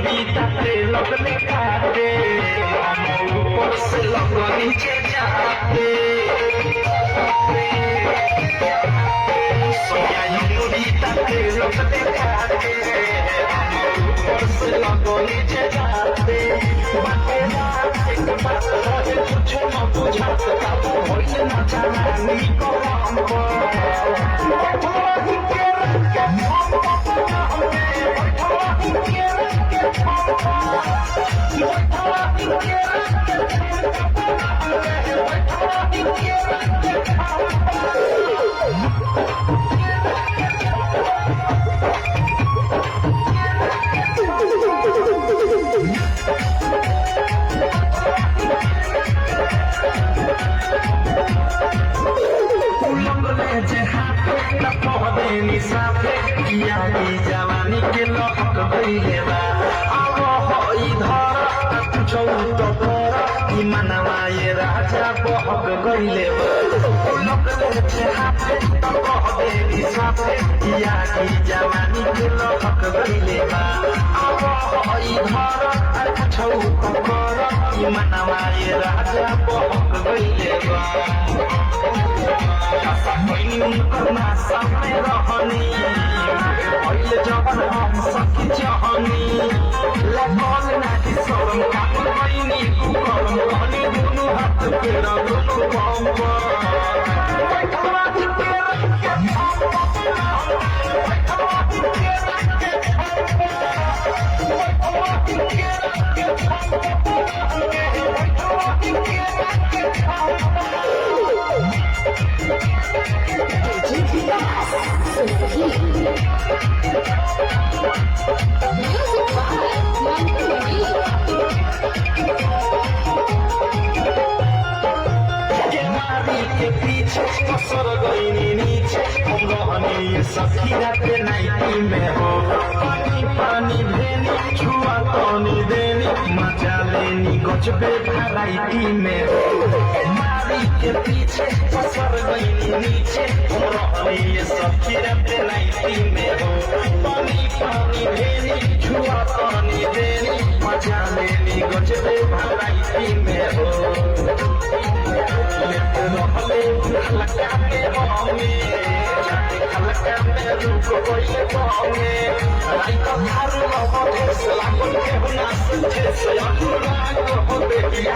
लगने खाते ऊपर से लग नीचे जाते सोया लगने खाते ऊपर से लग नीचे जाते बातें एक बात रहे कुछ न बुझाते तब होइल न जानी को हमको जवानी के लहक गईले बा अब इधर चौत पर ई मनवा ये राजा बहक गईले जवानी के लहक गईले बा अब इधर चौत पर ई मनवा ये राजा बहक गईले बा करना समय रहनी जवन हम सखी जहनी लगल नाकी शरम काटल बनी कुकरम कहनी दुनू हाथ पेरा दुनू के पीछे कसर गईनी नीचे हम रहनी सखी रात नाइटी में हो पानी पानी भेनी छुआ तनी देनी मजा लेनी गजबे वैरायटी में हो मारी के पीछे कसर गईनी नीचे हम रहनी सखी रात नाइटी में हो पानी पानी भेनी छुआ तनी देनी मजा लेनी गजबे वैरायटी में हो हल्का में रुक गई पाओगे राई का घर लगे सलाम के होना से अनुराग हो बेटिया